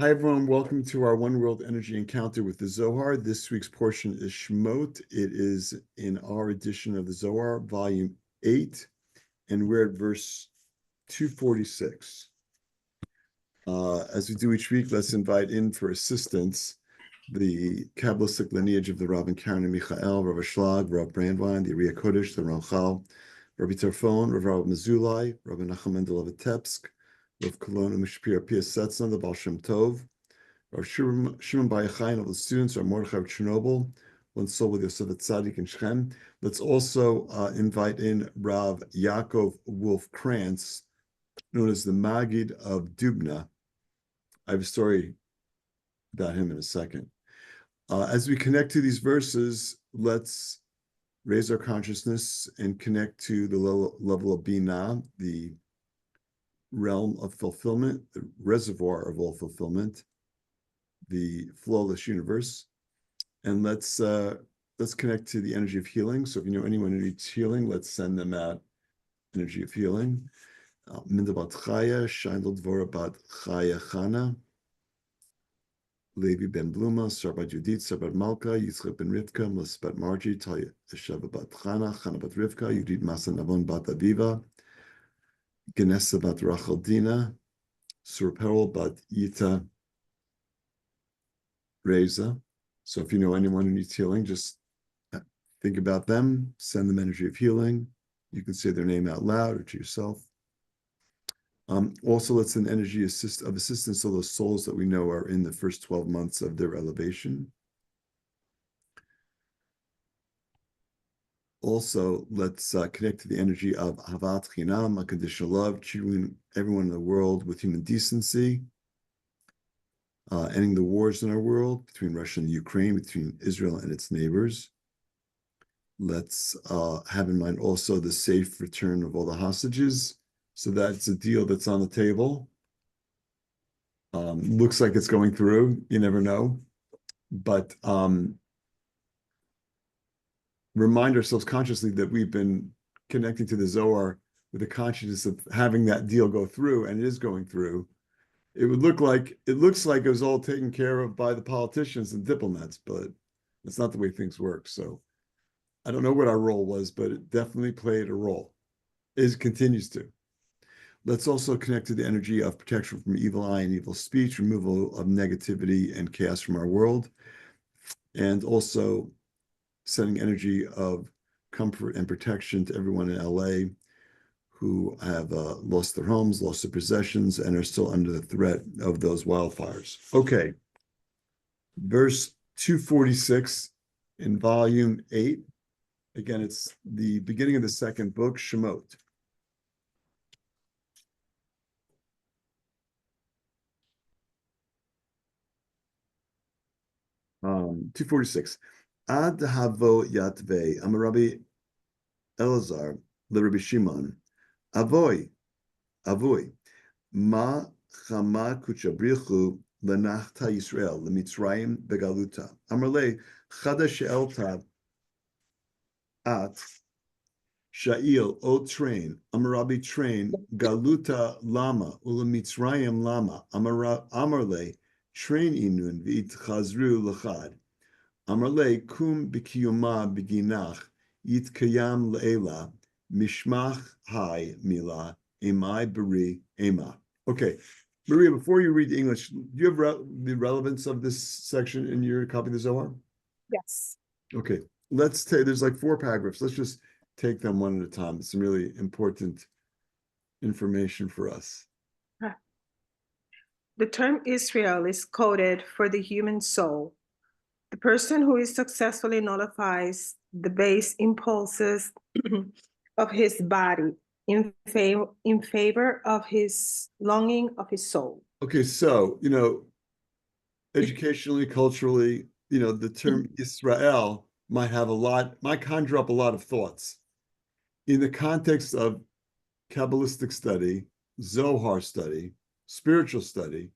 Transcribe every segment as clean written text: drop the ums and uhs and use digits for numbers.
Hi, everyone. Welcome to our One World Energy Encounter with the Zohar. This week's portion is Shemot. It is in our edition of the Zohar, Volume 8, and we're at verse 246. As we do each week, let's invite in for assistance the Kabbalistic lineage of the Rav and Karen and Michael, Rav Ashlag, Rav Brandwein, the Ariya Kodesh, the Ramchal, Rabbi Tarfon, Rav Mezulai, Rav Menachem Mendel of Vitebsk, Rav Kolon and Mishpira Pia Setzna, the Baal Shem Tov, Rav Shimon Bar Yochai, and all the students, Rav Mordechai of Chernobyl, one soul with Yosef Tzadik and Shechem. Let's also invite in Rav Yaakov Wolf Krantz, known as the Maggid of Dubna. I have a story about him in a second. As we connect to these verses, let's raise our consciousness and connect to the level of Binah, the realm of fulfillment, the reservoir of all fulfillment, the flawless universe. And let's connect to the energy of healing. So if you know anyone who needs healing, let's send them out energy of healing. Minda bat Chaya, Shaindel Dvora bat Chaya Chana, Levi ben Bluma, Sarbat Judit, Sarbat Malka, Yitzchak ben Rivka, Melis bat Margie, Talia Sheva bat Chana, Chana bat Rivka, Yudit Masa Navon bat Aviva, Genesa bat Rachel Dina, Sur Peril bat Yita Reza. So if you know anyone who needs healing, just think about them, send them energy of healing. You can say their name out loud or to yourself. Also, let's send energy of assistance to those souls that we know are in the first 12 months of their elevation. Also, let's connect to the energy of Havat Chinam, unconditional love, treating everyone in the world with human decency, ending the wars in our world between Russia and Ukraine, between Israel and its neighbors. Let's have in mind also the safe return of all the hostages. So that's a deal that's on the table. Looks like it's going through. You never know. But remind ourselves consciously that we've been connecting to the Zohar with the consciousness of having that deal go through, and it is going through. It looks like it was all taken care of by the politicians and diplomats, but that's not the way things work. So I don't know what our role was, but it definitely played a role. It continues to. Let's also connect to the energy of protection from evil eye and evil speech, removal of negativity and chaos from our world, and also sending energy of comfort and protection to everyone in LA who have lost their homes, lost their possessions, and are still under the threat of those wildfires. Okay, verse 246 in volume 8. Again, it's the beginning of the second book, Shemot. Um, 246. Ad havo yatve, Amarabi Elazar, Rabbi Shimon, Avoy, ma chama kuchabrichu lenachta Yisrael, lemitzrayim begaluta. Amarle, chada she'elta at Sha'il, O train, Amarabi train, Galuta lama, Ulamitzrayim lama, Amarle, train inun, v'it chazru l'chad. Amarle, kum b'kiyuma b'ginach, yit kayam le'ela, mishmach hai mila, emai beri ema. Okay, Maria, before you read the English, do you have the relevance of this section in your copy of the Zohar? Yes. Okay, let's take, there's like 4 paragraphs. Let's just take them one at a time. It's some really important information for us. The term Israel is coded for the human soul. The person who successfully nullifies the base impulses of his body in favor of his longing of his soul. Okay, so, educationally, culturally, the term Israel might conjure up a lot of thoughts. In the context of Kabbalistic study, Zohar study, spiritual study,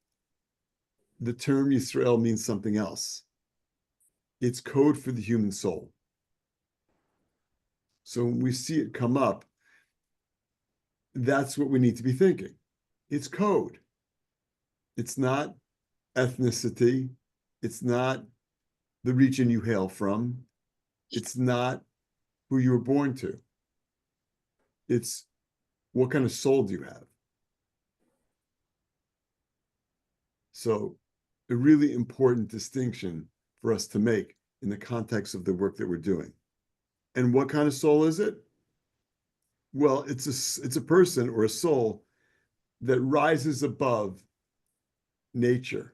the term Yisrael means something else. It's code for the human soul. So when we see it come up, that's what we need to be thinking. It's code. It's not ethnicity. It's not the region you hail from. It's not who you were born to. It's what kind of soul do you have? So a really important distinction for us to make in the context of the work that we're doing. And what kind of soul is it? Well, it's a person or a soul that rises above nature.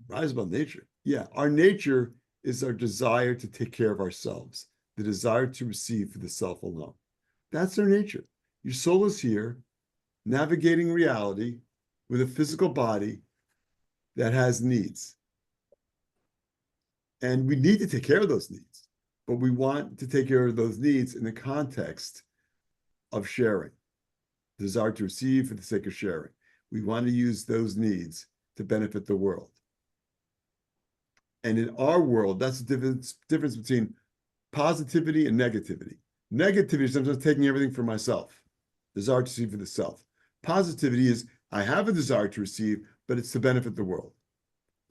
Rise above nature. Yeah, our nature is our desire to take care of ourselves, the desire to receive for the self alone. That's our nature. Your soul is here, navigating reality with a physical body that has needs. And we need to take care of those needs, but we want to take care of those needs in the context of sharing, desire to receive for the sake of sharing. We want to use those needs to benefit the world. And in our world, that's the difference between positivity and negativity. Negativity is sometimes taking everything for myself, desire to receive for the self. Positivity is I have a desire to receive, but it's to benefit the world.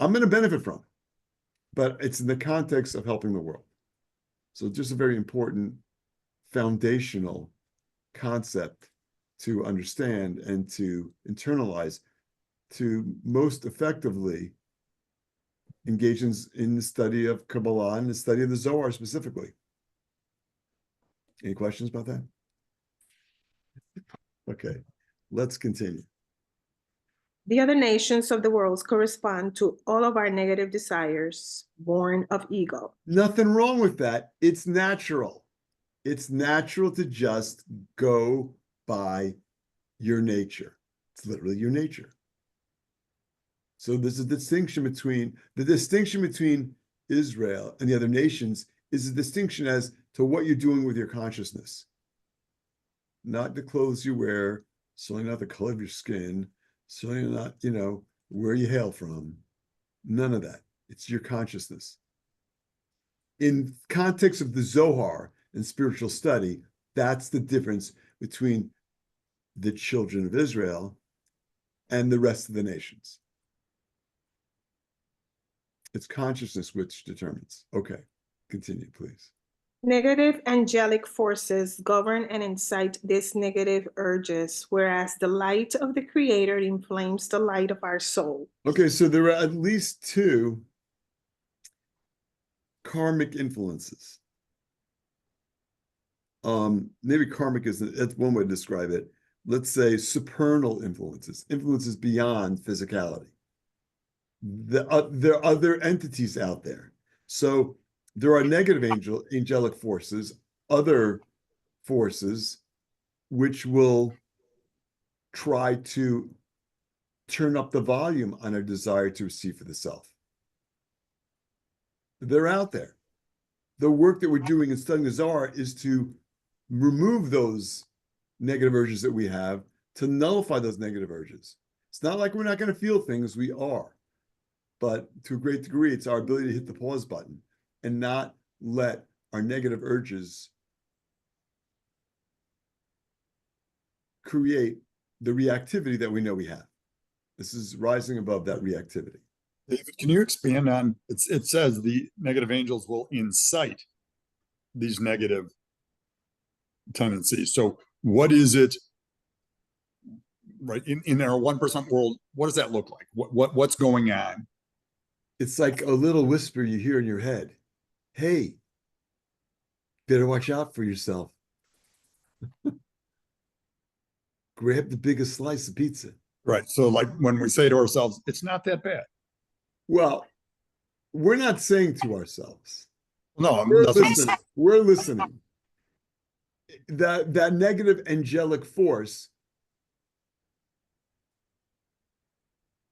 I'm going to benefit from it, but it's in the context of helping the world. So just a very important foundational concept to understand and to internalize to most effectively engage in the study of Kabbalah and the study of the Zohar specifically. Any questions about that? Okay, let's continue. The other nations of the world correspond to all of our negative desires born of ego. Nothing wrong with that. It's natural. It's natural to just go by your nature. It's literally your nature. So there's a distinction between Israel and the other nations is a distinction as to what you're doing with your consciousness. Not the clothes you wear, certainly not the color of your skin, certainly not, where you hail from. None of that. It's your consciousness. In context of the Zohar and spiritual study, that's the difference between the children of Israel and the rest of the nations. It's consciousness which determines. Okay, continue, please. Negative angelic forces govern and incite these negative urges, whereas the light of the Creator inflames the light of our soul. Okay, so there are at least two karmic influences. Maybe karmic that's one way to describe it. Let's say supernal influences beyond physicality. There are other entities out there. So there are negative angelic forces, other forces, which will try to turn up the volume on our desire to receive for the self. They're out there. The work that we're doing in studying the Zohar is to remove those negative urges that we have, to nullify those negative urges. It's not like we're not going to feel things, we are. But to a great degree, it's our ability to hit the pause button and not let our negative urges create the reactivity that we know we have. This is rising above that reactivity. David, can you expand on it says the negative angels will incite these negative tendencies. So what is it, right, in our 1% world, what does that look like? What's going on? It's like a little whisper you hear in your head. Hey, better watch out for yourself. Grab the biggest slice of pizza. Right. So like when we say to ourselves, it's not that bad. Well, we're not saying to ourselves. No, We're listening. That negative angelic force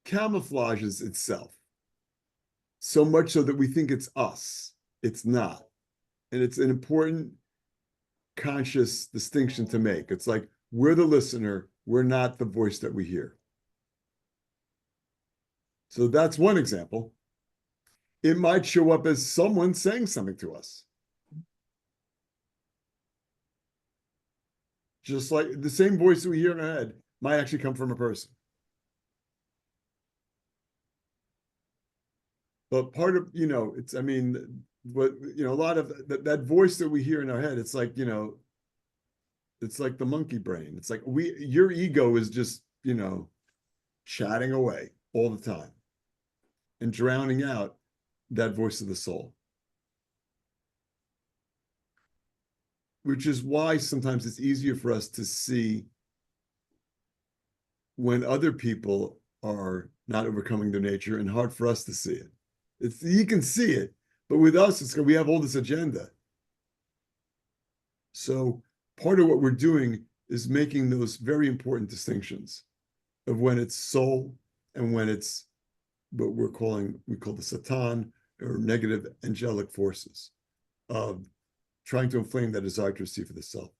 camouflages itself so much so that we think it's us. It's not. And it's an important conscious distinction to make. It's like we're the listener, we're not the voice that we hear. So that's one example. It might show up as someone saying something to us. Just like the same voice that we hear in our head might actually come from a person. But part of, it's, I mean, what, a lot of that voice that we hear in our head, it's like, it's like the monkey brain. It's like your ego is just, chatting away all the time and drowning out that voice of the soul. Which is why sometimes it's easier for us to see when other people are not overcoming their nature and hard for us to see it. You can see it, but with us, we have all this agenda. So part of what we're doing is making those very important distinctions of when it's soul and when it's what we call the Satan or negative angelic forces of trying to inflame that desire to receive for the self.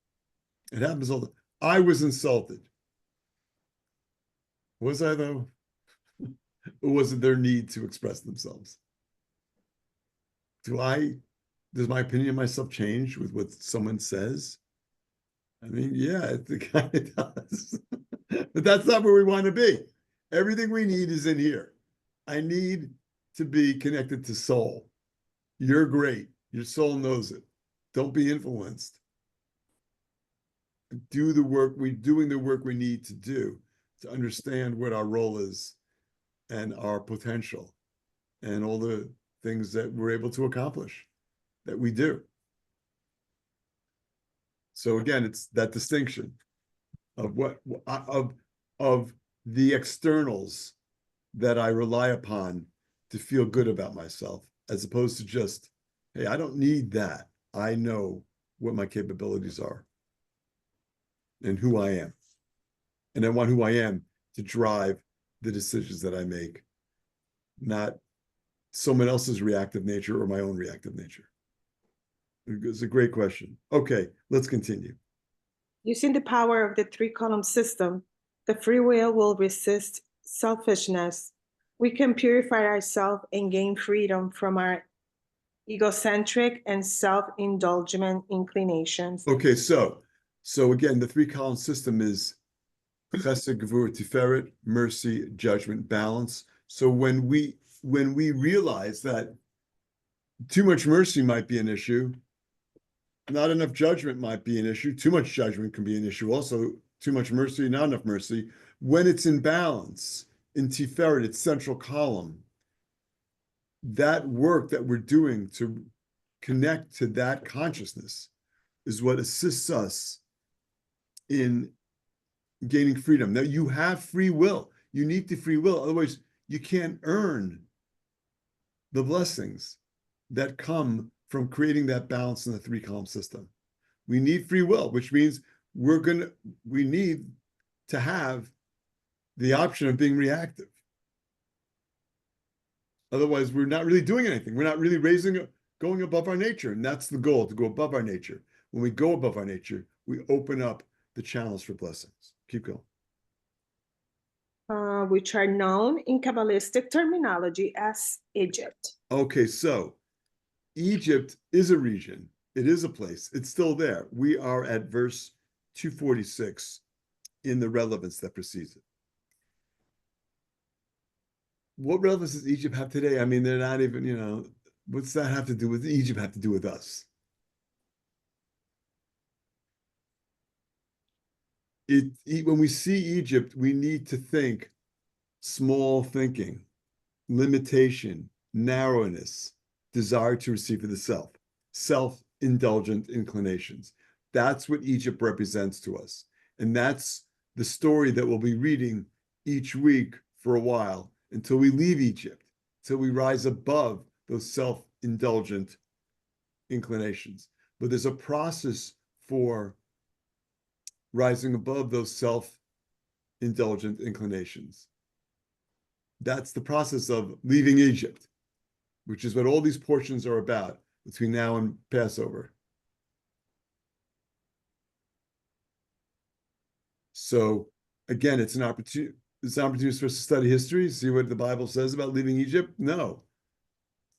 It happens all the time. I was insulted. Was I though? Or was it their need to express themselves? Does my opinion of myself change with what someone says? I mean, yeah, it kind of does. But that's not where we want to be. Everything we need is in here. I need to be connected to soul. You're great. Your soul knows it. Don't be influenced. Do the work. We're doing the work we need to do to understand what our role is and our potential and all the things that we're able to accomplish that we do. So again, it's that distinction of of the externals that I rely upon to feel good about myself, as opposed to just, hey, I don't need that. I know what my capabilities are and who I am. And I want who I am to drive the decisions that I make, not someone else's reactive nature or my own reactive nature. It's a great question. Okay, let's continue. Using the power of the three-column system, the free will resist selfishness. We can purify ourselves and gain freedom from our egocentric and self-indulgent inclinations. Okay, so again, the three-column system is chesed, gevurah, tiferet, mercy, judgment, balance. So when we realize that too much mercy might be an issue, not enough judgment might be an issue, too much judgment can be an issue also, too much mercy, not enough mercy. When it's in balance, in tiferet, its central column, that work that we're doing to connect to that consciousness is what assists us in gaining freedom. Now, you have free will. You need the free will. Otherwise, you can't earn the blessings that come from creating that balance in the three-column system. We need free will, which means we need to have the option of being reactive. Otherwise, we're not really doing anything. We're not really going above our nature. And that's the goal, to go above our nature. When we go above our nature, we open up the channels for blessings. Keep going. Which are known in Kabbalistic terminology as Egypt. Okay, so Egypt is a region. It is a place. It's still there. We are at verse 246 in the relevance that precedes it. What relevance does Egypt have today? I mean, they're not even, what's that have to do with Egypt have to do with us? When we see Egypt, we need to think small thinking, limitation, narrowness, desire to receive for the self, self-indulgent inclinations. That's what Egypt represents to us. And that's the story that we'll be reading each week for a while until we leave Egypt, until we rise above those self-indulgent inclinations. But there's a process for rising above those self-indulgent inclinations. That's the process of leaving Egypt, which is what all these portions are about between now and Passover. So again, it's an opportunity for us to study history, see what the Bible says about leaving Egypt. No.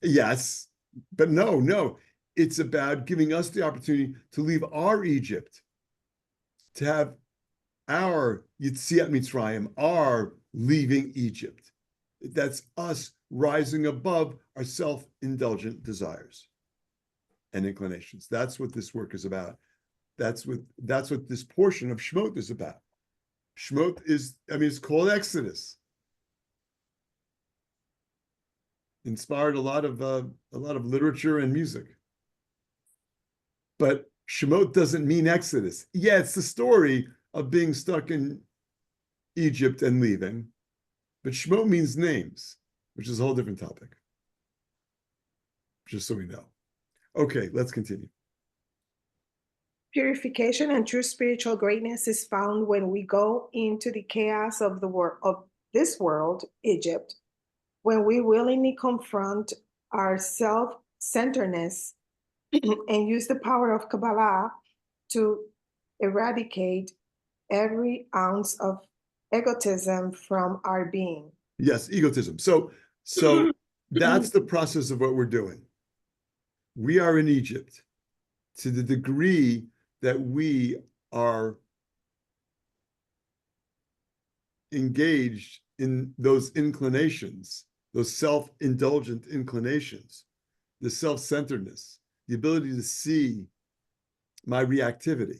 Yes, but no. It's about giving us the opportunity to leave our Egypt, to have our Yetziat Mitzrayim, our leaving Egypt. That's us rising above our self-indulgent desires and inclinations. That's what this work is about. That's what this portion of Shemot is about. Shemot is, it's called Exodus. Inspired a lot of literature and music. But Shemot doesn't mean Exodus. Yeah, it's the story of being stuck in Egypt and leaving. But Shemot means names, which is a whole different topic. Just so we know. Okay, let's continue. Purification and true spiritual greatness is found when we go into the chaos of this world, Egypt, when we willingly confront our self-centeredness and use the power of Kabbalah to eradicate every ounce of egotism from our being. Yes, egotism. So that's the process of what we're doing. We are in Egypt to the degree that we are engaged in those inclinations, those self-indulgent inclinations, the self-centeredness, the ability to see my reactivity,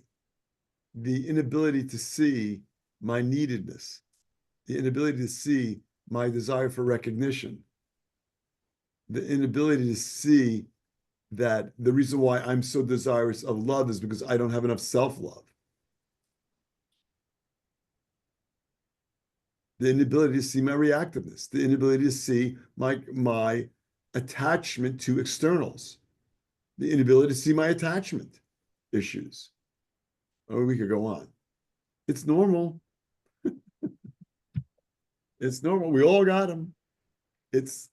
the inability to see my neededness, the inability to see my desire for recognition, the inability to see that the reason why I'm so desirous of love is because I don't have enough self-love. The inability to see my reactiveness, the inability to see my attachment to externals, the inability to see my attachment issues. Oh, we could go on. It's normal. It's normal. We all got them. It's,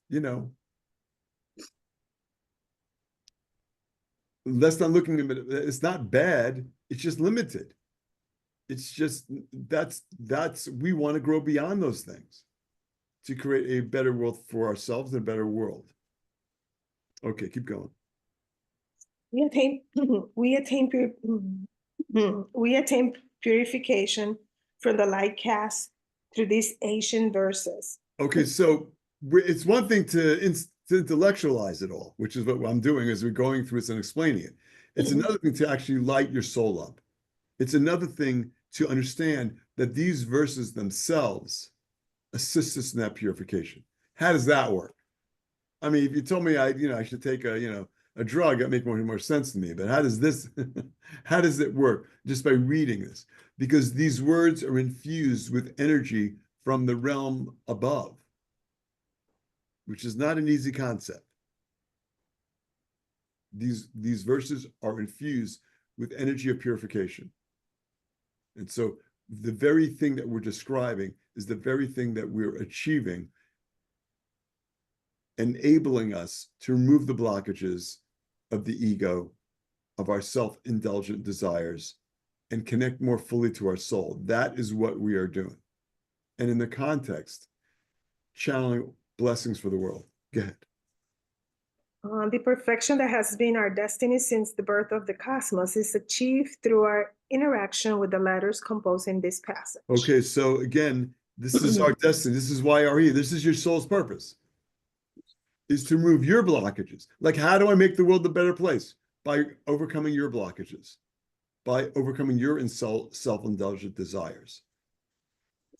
let's not looking at it. It's not bad. It's just limited. It's just, we want to grow beyond those things to create a better world for ourselves and a better world. Okay, keep going. We attain purification from the light cast through these ancient verses. Okay, so it's one thing to intellectualize it all, which is what I'm doing as we're going through this and explaining it. It's another thing to actually light your soul up. It's another thing to understand that these verses themselves assist us in that purification. How does that work? I mean, if you told me I should take a drug, that make more sense to me. But how does it work? Just by reading this, because these words are infused with energy from the realm above, which is not an easy concept. These verses are infused with energy of purification. And so the very thing that we're describing is the very thing that we're achieving, enabling us to remove the blockages of the ego, of our self-indulgent desires, and connect more fully to our soul. That is what we are doing. And in the context, channeling blessings for the world. Go ahead. The perfection that has been our destiny since the birth of the cosmos is achieved through our interaction with the letters composing this passage. Okay, so again, this is our destiny. This is why are here. This is your soul's purpose, is to remove your blockages. Like, how do I make the world a better place? By overcoming your blockages, by overcoming your self-indulgent desires,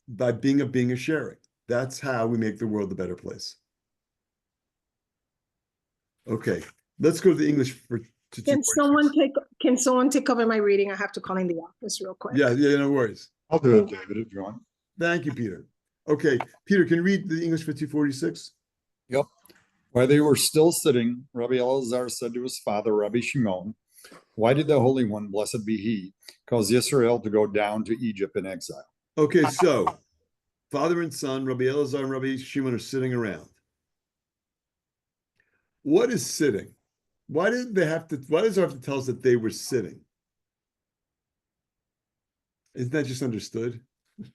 by being a being of sharing. That's how we make the world a better place. Okay, let's go to the English for. Can someone take over my reading? I have to call in the office real quick. Yeah, no worries. I'll do it, David, if you want. Thank you, Peter. Okay, Peter, can you read the English for 246? Yep. While they were still sitting, Rabbi Elazar said to his father, Rabbi Shimon, "Why did the Holy One, blessed be he, cause Israel to go down to Egypt in exile?" Okay, so father and son, Rabbi Elazar and Rabbi Shimon, are sitting around. What is sitting? Why does Zohar have to tell us that they were sitting? Isn't that just understood?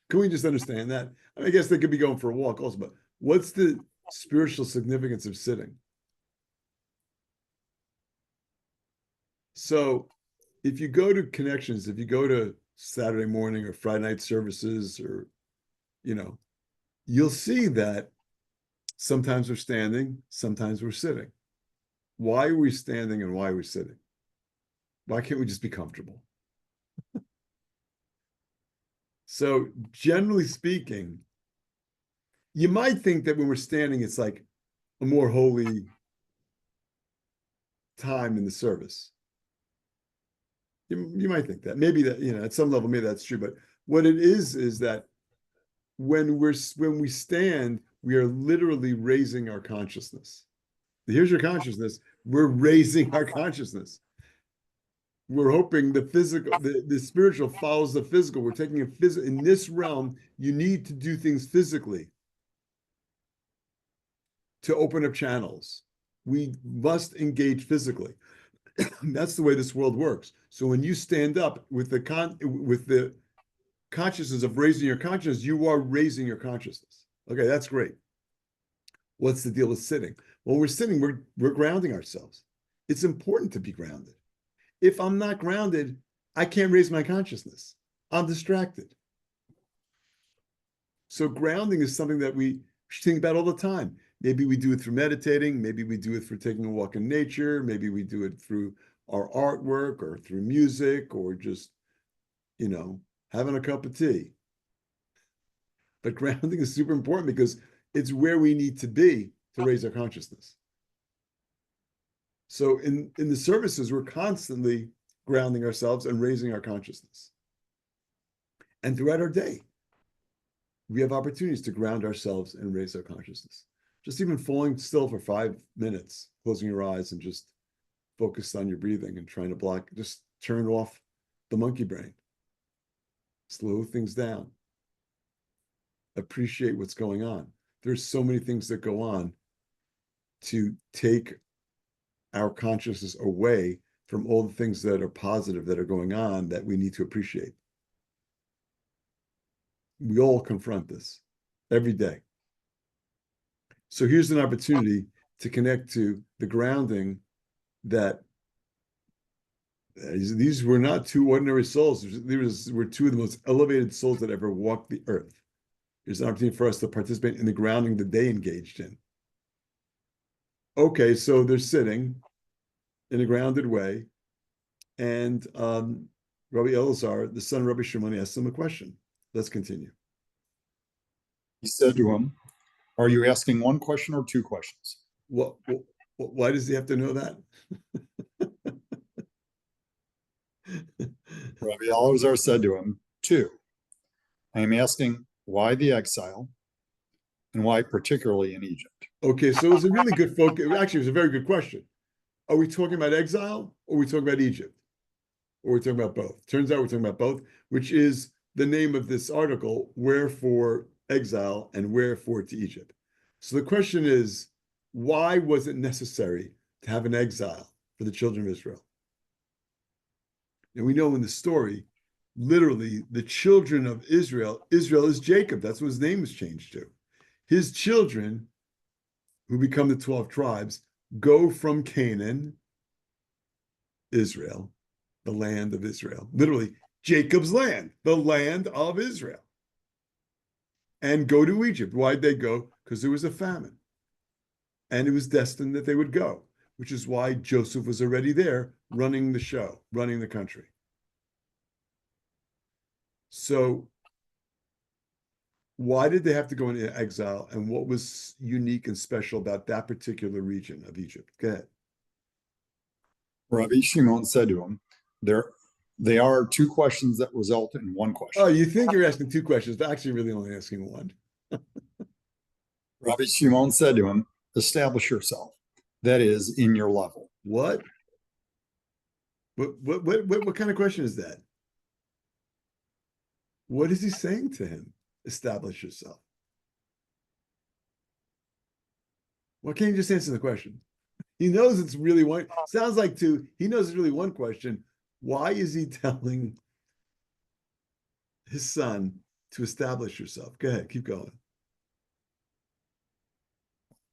Can we just understand that? I guess they could be going for a walk also, but what's the spiritual significance of sitting? So if you go to connections, if you go to Saturday morning or Friday night services, or, you'll see that Sometimes we're standing, sometimes we're sitting. Why are we standing and why are we sitting? Why can't we just be comfortable? So generally speaking, you might think that when we're standing, it's like a more holy time in the service. You might think that. Maybe that, at some level, maybe that's true. But what it is that when we stand, we are literally raising our consciousness. Here's your consciousness. We're raising our consciousness. We're hoping the spiritual follows the physical. We're taking a physical. In this realm, you need to do things physically to open up channels. We must engage physically. That's the way this world works. So when you stand up with the consciousness of raising your consciousness, you are raising your consciousness. Okay, that's great. What's the deal with sitting? When we're sitting, we're grounding ourselves. It's important to be grounded. If I'm not grounded, I can't raise my consciousness. I'm distracted. So grounding is something that we should think about all the time. Maybe we do it through meditating. Maybe we do it through taking a walk in nature. Maybe we do it through our artwork or through music or just, having a cup of tea. But grounding is super important because it's where we need to be to raise our consciousness. So in the services, we're constantly grounding ourselves and raising our consciousness. And throughout our day, we have opportunities to ground ourselves and raise our consciousness. Just even falling still for 5 minutes, closing your eyes and just focus on your breathing and trying to just turn off the monkey brain. Slow things down. Appreciate what's going on. There's so many things that go on to take our consciousness away from all the things that are positive that are going on that we need to appreciate. We all confront this every day. So here's an opportunity to connect to the grounding that these were not two ordinary souls. These were two of the most elevated souls that ever walked the earth. Here's an opportunity for us to participate in the grounding that they engaged in. Okay, so they're sitting in a grounded way, and Rabbi Elazar, the son of Rabbi Shimon, asked him a question. Let's continue. He said to him, "Are you asking one question or two questions?" Why does he have to know that? Rabbi Elazar said to him, "Two. I am asking why the exile and why particularly in Egypt." Okay, so it was a really good focus. Actually, it was a very good question. Are we talking about exile or are we talking about Egypt? Or are we talking about both? Turns out we're talking about both, which is the name of this article, Wherefore Exile and Wherefore to Egypt. So the question is, why was it necessary to have an exile for the children of Israel? And we know in the story, literally, the children of Israel is Jacob. That's what his name was changed to. His children, who become the 12 tribes, go from Canaan, Israel, the land of Israel, literally Jacob's land, the land of Israel, and go to Egypt. Why'd they go? Because there was a famine. And it was destined that they would go, which is why Joseph was already there running the show, running the country. So why did they have to go into exile, and what was unique and special about that particular region of Egypt? Go ahead. Rabbi Shimon said to him, they are two questions that result in one question. Oh, you think you're asking two questions, but actually really only asking one. Rabbi Shimon said to him, establish yourself, that is, in your level. What kind of question is that? What is he saying to him? Establish yourself. Why can't you just answer the question? He knows it's really one. Sounds like two. He knows it's really one question. Why is he telling his son to establish yourself? Go ahead, keep going.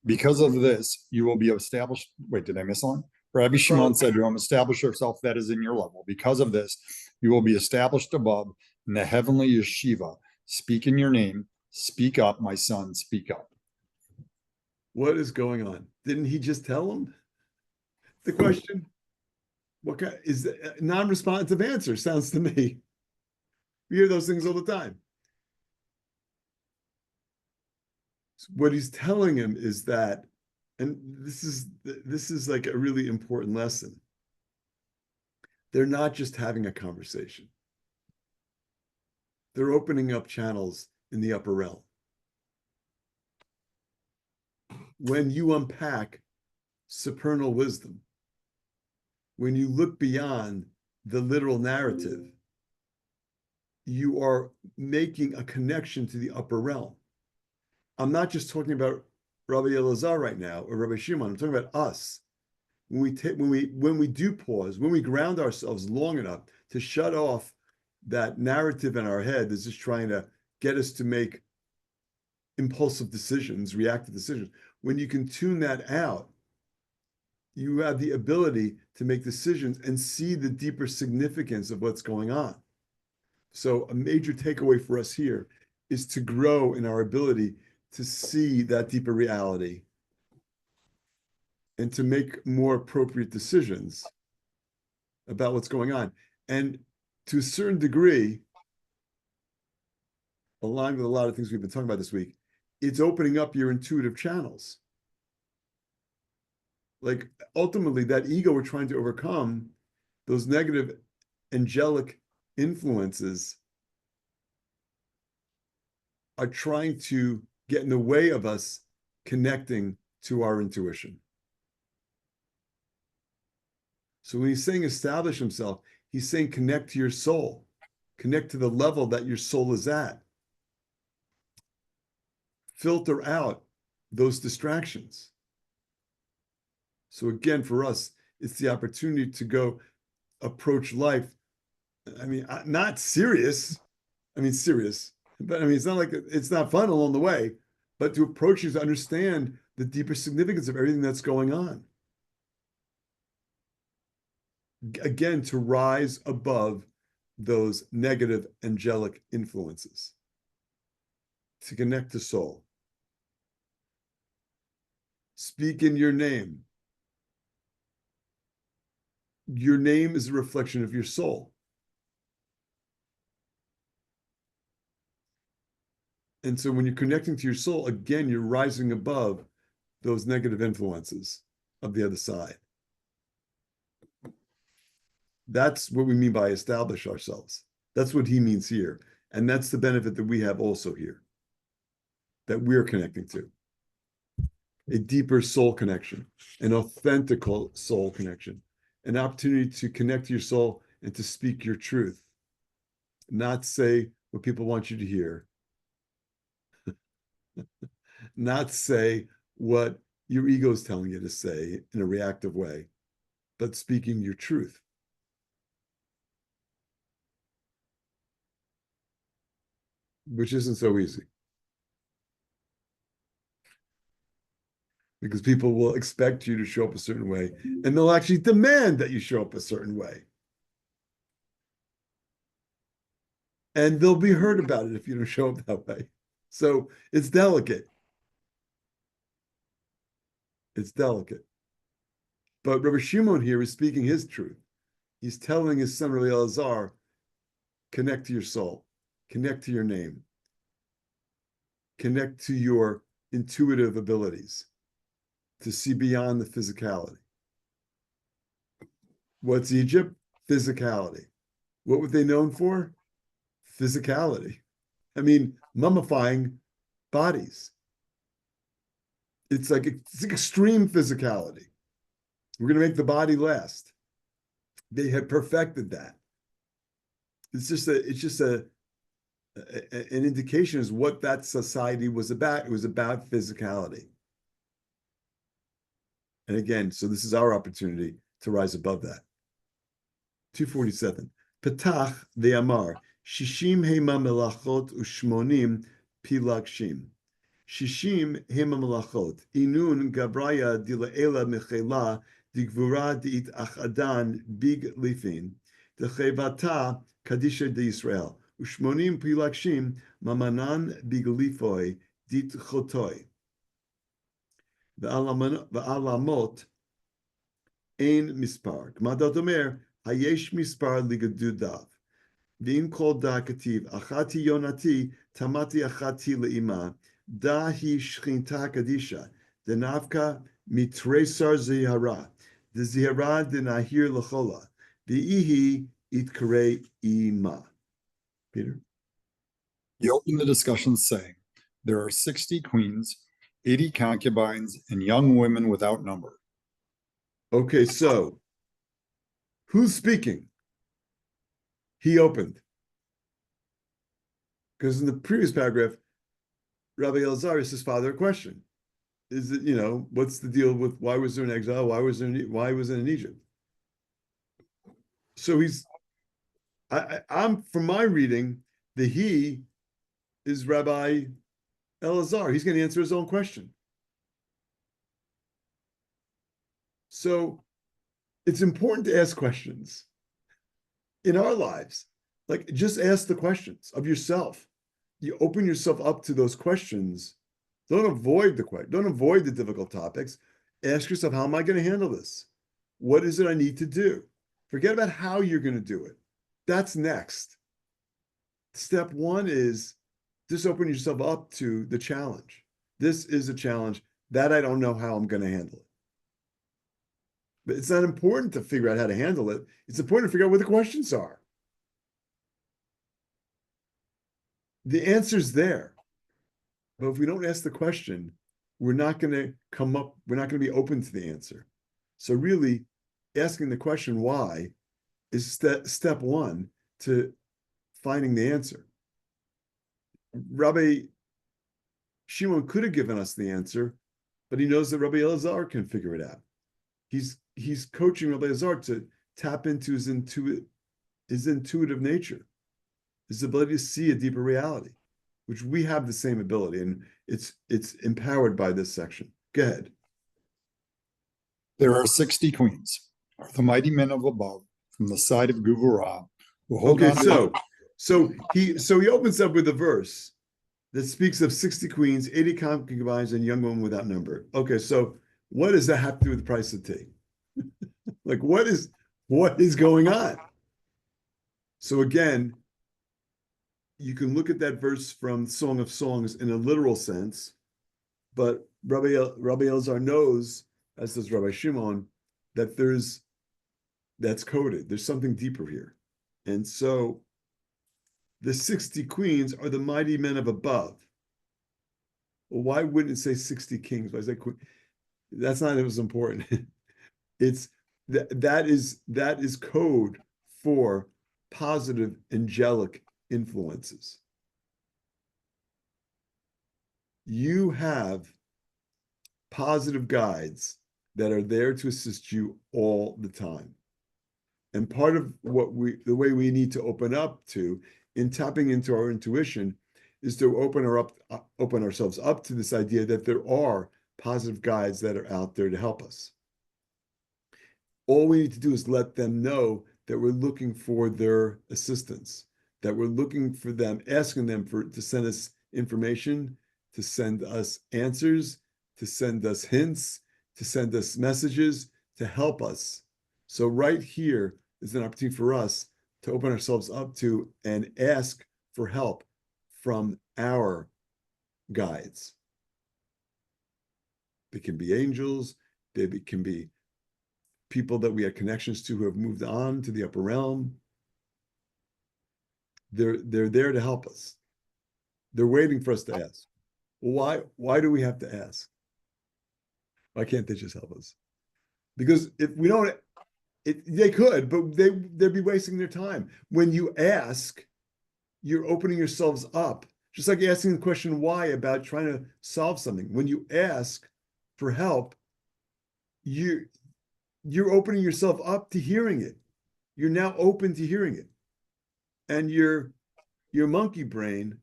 Because of this, you will be established. Wait, did I miss one? Rabbi Shimon said to him, establish yourself, that is in your level. Because of this, you will be established above in the heavenly yeshiva. Speak in your name. Speak up, my son, speak up. What is going on? Didn't he just tell him? The question, what kind is the non-responsive answer? Sounds to me. We hear those things all the time. So what he's telling him is that, and this is like a really important lesson. They're not just having a conversation. They're opening up channels in the upper realm. When you unpack supernal wisdom, when you look beyond the literal narrative, you are making a connection to the upper realm. I'm not just talking about Rabbi Elazar right now or Rabbi Shimon. I'm talking about us. When we do pause, when we ground ourselves long enough to shut off that narrative in our head that's just trying to get us to make impulsive decisions, reactive decisions. When you can tune that out, you have the ability to make decisions and see the deeper significance of what's going on. So a major takeaway for us here is to grow in our ability to see that deeper reality and to make more appropriate decisions about what's going on. And to a certain degree, aligned with a lot of things we've been talking about this week, it's opening up your intuitive channels. Like ultimately, that ego we're trying to overcome, those negative angelic influences are trying to get in the way of us connecting to our intuition. So when he's saying establish himself, he's saying connect to your soul, connect to the level that your soul is at. Filter out those distractions. So again, for us, it's the opportunity to go approach life. I mean, not serious. I mean, serious, but I mean, it's not like it's not fun along the way, but to approach is to understand the deeper significance of everything that's going on. Again, to rise above those negative angelic influences, to connect to soul. Speak in your name. Your name is a reflection of your soul. And so when you're connecting to your soul, again, you're rising above those negative influences of the other side. That's what we mean by establish ourselves. That's what he means here. And that's the benefit that we have also here, that we're connecting to. A deeper soul connection, an authentic soul connection, an opportunity to connect to your soul and to speak your truth, not say what people want you to hear, not say what your ego is telling you to say in a reactive way, but speaking your truth. Which isn't so easy. Because people will expect you to show up a certain way, and they'll actually demand that you show up a certain way. And they'll be hurt about it if you don't show up that way. So it's delicate. It's delicate. But Rabbi Shimon here is speaking his truth. He's telling his son Rabbi Elazar, connect to your soul, connect to your name, connect to your intuitive abilities to see beyond the physicality. What's Egypt? Physicality. What were they known for? Physicality. I mean, mummifying bodies. It's like extreme physicality. We're going to make the body last. They had perfected that. It's just an indication as what that society was about. It was about physicality. And again, so this is our opportunity to rise above that. 247. Petach ve'amar, shishim hema melachot u'shmonim pilakshim. Shishim hema melachot, inun gabraya dila'ela mechela, digvura di'it achadan big lifin, dechevata kadisha de Israel, u'shmonim pilakshim mamanan biglifoi dit chotoi. ועלמות אין מספר. כלומר, אתה אומר, היש מספר לגדודיו. ואם כל דא כתיב, אחתי יונתי, תמתי אחתי לאמה, דא היא שכינתה קדישה, דנפקא מתריסר זיהרה, דזיהרה דנהיר לחולה, ואיהי יתקרא אימה. Peter? He opened the discussion saying, there are 60 queens, 80 concubines, and young women without number. Okay, so who's speaking? He opened. Because in the previous paragraph, Rabbi Elazar asked his father a question. Is it, what's the deal with why was there an exile? Why was it in Egypt? So I'm from my reading, the he is Rabbi Elazar. He's going to answer his own question. So it's important to ask questions in our lives. Like, just ask the questions of yourself. You open yourself up to those questions. Don't avoid the difficult topics. Ask yourself, how am I going to handle this? What is it I need to do? Forget about how you're going to do it. That's next. Step one is just open yourself up to the challenge. This is a challenge that I don't know how I'm going to handle it. But it's not important to figure out how to handle it. It's important to figure out what the questions are. The answer's there. But if we don't ask the question, we're not going to be open to the answer. So really, asking the question why is step one to finding the answer. Rabbi Shimon could have given us the answer, but he knows that Rabbi Elazar can figure it out. He's coaching Rabbi Elazar to tap into his intuitive nature, his ability to see a deeper reality, which we have the same ability, and it's empowered by this section. Go ahead. There are 60 queens, are the mighty men of above, from the side of Guvurah, who hold Okay, on. so he opens up with a verse that speaks of 60 queens, 80 concubines, and young women without number. Okay, so what does that have to do with the price of tea? Like, what is going on? So again, you can look at that verse from Song of Songs in a literal sense, but Rabbi Elazar knows, as does Rabbi Shimon, that that's coded. There's something deeper here. And so the 60 queens are the mighty men of above. Well, why wouldn't it say 60 kings? Why say queen? That's not as important. It's that is code for positive angelic influences. You have positive guides that are there to assist you all the time. And part of the way we need to open up to in tapping into our intuition is to open ourselves up to this idea that there are positive guides that are out there to help us. All we need to do is let them know that we're looking for their assistance, that we're looking for them, asking them to send us information, to send us answers, to send us hints, to send us messages, to help us. So right here is an opportunity for us to open ourselves up to and ask for help from our guides. They can be angels, they can be people that we had connections to who have moved on to the upper realm. They're there to help us. They're waiting for us to ask. Well, why do we have to ask? Why can't they just help us? Because if we don't, they could, but they'd be wasting their time. When you ask, you're opening yourselves up. Just like asking the question why about trying to solve something. When you ask for help, you're opening yourself up to hearing it. You're now open to hearing it. And your monkey brain,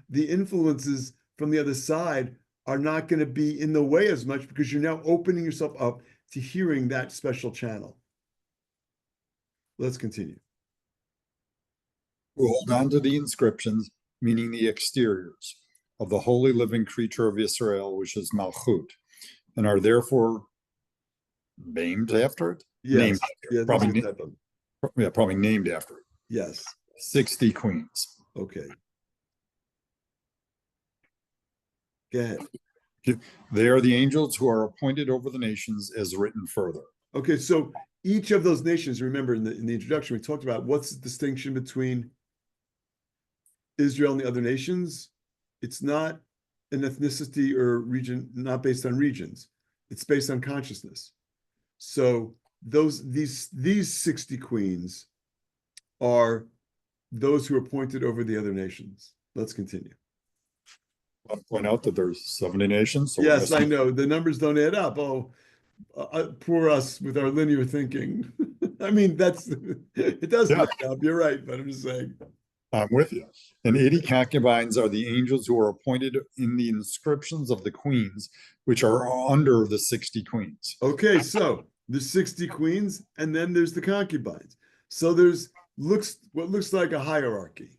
the influences from the other side are not going to be in the way as much because you're now opening yourself up to hearing that special channel. Let's continue. Who hold on to the inscriptions, meaning the exteriors, of the holy living creature of Israel, which is Malchut, and are therefore named after it. Yes, Named, yeah, probably, that's a typo. probably named after it. Yes, 60 queens. okay. Go ahead. They are the angels who are appointed over the nations, as written further. Okay, so each of those nations, remember in the introduction, we talked about what's the distinction between Israel and the other nations. It's not an ethnicity or region, not based on regions. It's based on consciousness. So these 60 queens are those who are appointed over the other nations. Let's continue. I'll point out that there's 70 nations. So Yes, I know the numbers don't add up. Oh, poor us with our linear thinking. I mean, it doesn't add up. You're right, but I'm just saying. I'm with you. And 80 concubines are the angels who are appointed in the inscriptions of the queens, which are under the 60 queens. Okay, so there's 60 queens, and then there's the concubines. So there's what looks like a hierarchy.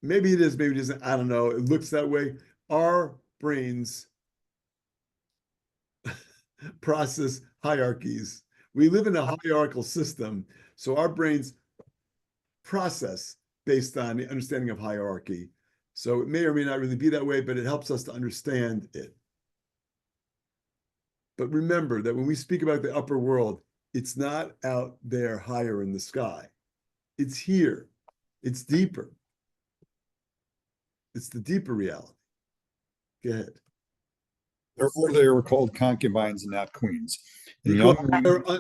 Maybe it is, maybe it isn't. I don't know. It looks that way. Our brains process hierarchies. We live in a hierarchical system, so our brains process based on the understanding of hierarchy. So it may or may not really be that way, but it helps us to understand it. But remember that when we speak about the upper world, it's not out there higher in the sky. It's here. It's deeper. It's the deeper reality. Go ahead. Therefore, they were called concubines and not queens. And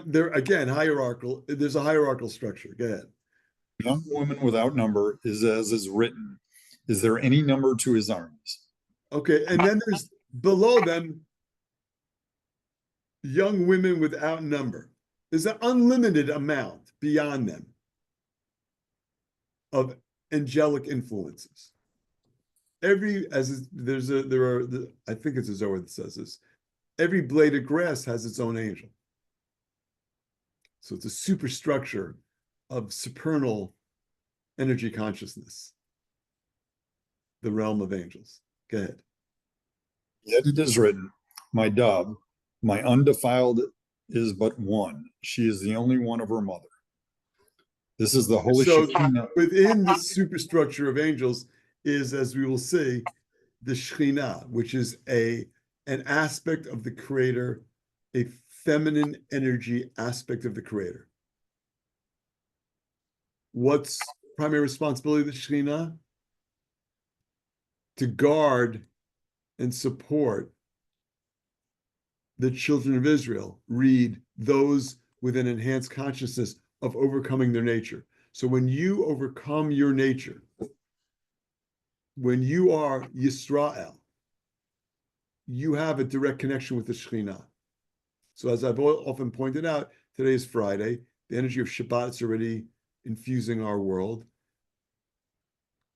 They're again hierarchical. There's a hierarchical structure. Go ahead. Young woman without number is as is written. Is there any number to his armies? Okay, and then there's below them young women without number. There's an unlimited amount beyond them of angelic influences. I think it's a Zohar that says this. Every blade of grass has its own angel. So it's a superstructure of supernal energy consciousness, the realm of angels. Go ahead. Yet it is written, my dove, my undefiled is but one. She is the only one of her mother. This is the holy Shekinah. Within the superstructure of angels is, as we will see, the Shekhinah, which is an aspect of the Creator, a feminine energy aspect of the Creator. What's primary responsibility of the Shekhinah? To guard and support the children of Israel. Read those with an enhanced consciousness of overcoming their nature. So when you overcome your nature, when you are Yisrael, you have a direct connection with the Shekhinah. So as I've often pointed out, today is Friday. The energy of Shabbat is already infusing our world.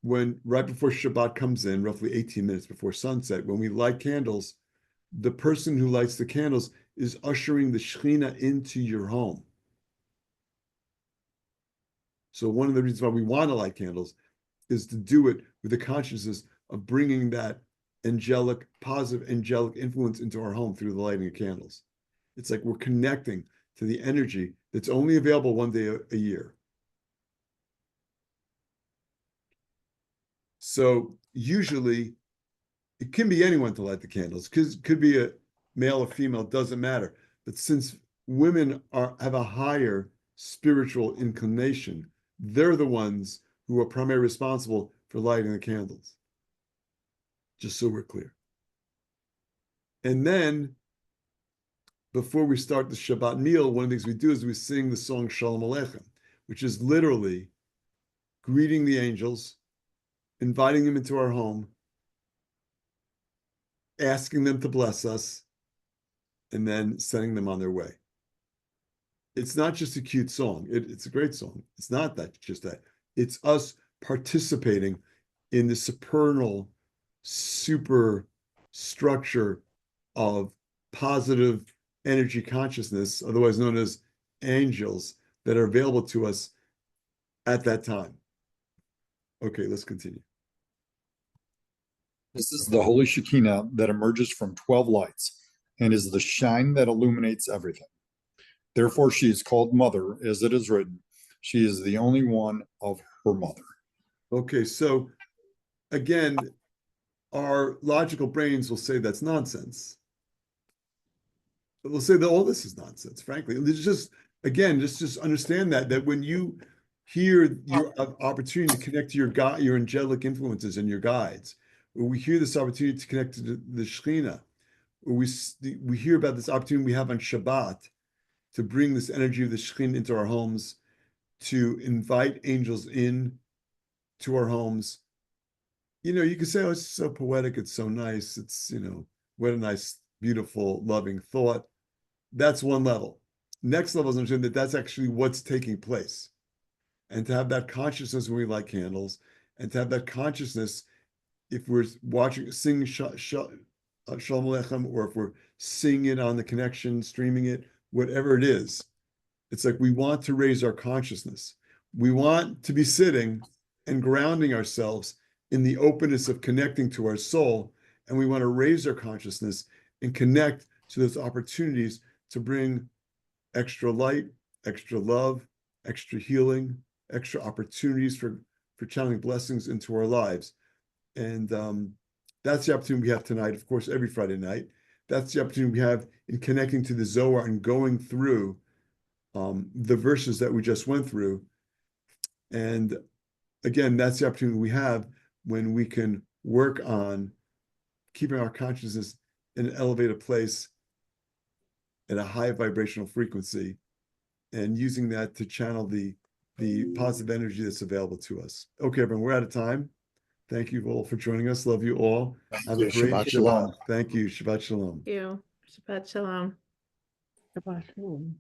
Right before Shabbat comes in, roughly 18 minutes before sunset, when we light candles, the person who lights the candles is ushering the Shekhinah into your home. So one of the reasons why we want to light candles is to do it with the consciousness of bringing that positive angelic influence into our home through the lighting of candles. It's like we're connecting to the energy that's only available one day a year. So usually it can be anyone to light the candles, because could be a male or female, doesn't matter. But since women have a higher spiritual inclination, they're the ones who are primarily responsible for lighting the candles. Just so we're clear. And then, before we start the Shabbat meal, one of the things we do is we sing the song Shalom Aleichem, which is literally greeting the angels, inviting them into our home, asking them to bless us, and then sending them on their way. It's not just a cute song. It's a great song. It's not just that. It's us participating in the supernal super structure of positive energy consciousness, otherwise known as angels, that are available to us at that time. Okay, let's continue. This is the holy Shekinah that emerges from 12 lights. and is the shine that illuminates everything. Therefore, she is called Mother, as it is written, she is the only one of her mother. Okay, so again, our logical brains will say that's nonsense. We'll say that all this is nonsense, frankly. It's just, again, just understand that when you hear your opportunity to connect to your God, your angelic influences and your guides, or we hear this opportunity to connect to the Shekhinah, or we hear about this opportunity we have on Shabbat to bring this energy of the Shekhinah into our homes, to invite angels in to our homes. You can say, oh, it's so poetic, it's so nice, it's, what a nice, beautiful, loving thought. That's one level. Next level is understanding that that's actually what's taking place. And to have that consciousness when we light candles, and to have that consciousness if we're singing Shalom Aleichem, or if we're singing it on the connection, streaming it, whatever it is, it's like we want to raise our consciousness. We want to be sitting and grounding ourselves in the openness of connecting to our soul, and we want to raise our consciousness and connect to those opportunities to bring extra light, extra love, extra healing, extra opportunities for channeling blessings into our lives. And that's the opportunity we have tonight, of course, every Friday night. That's the opportunity we have in connecting to the Zohar and going through the verses that we just went through. And again, that's the opportunity we have when we can work on keeping our consciousness in an elevated place at a high vibrational frequency, and using that to channel the positive energy that's available to us. Okay, everyone, we're out of time. Thank you all for joining us. Love you all. Have a great Shabbat shalom. Thank you. Shabbat shalom. Thank you. Shabbat shalom. Shabbat shalom.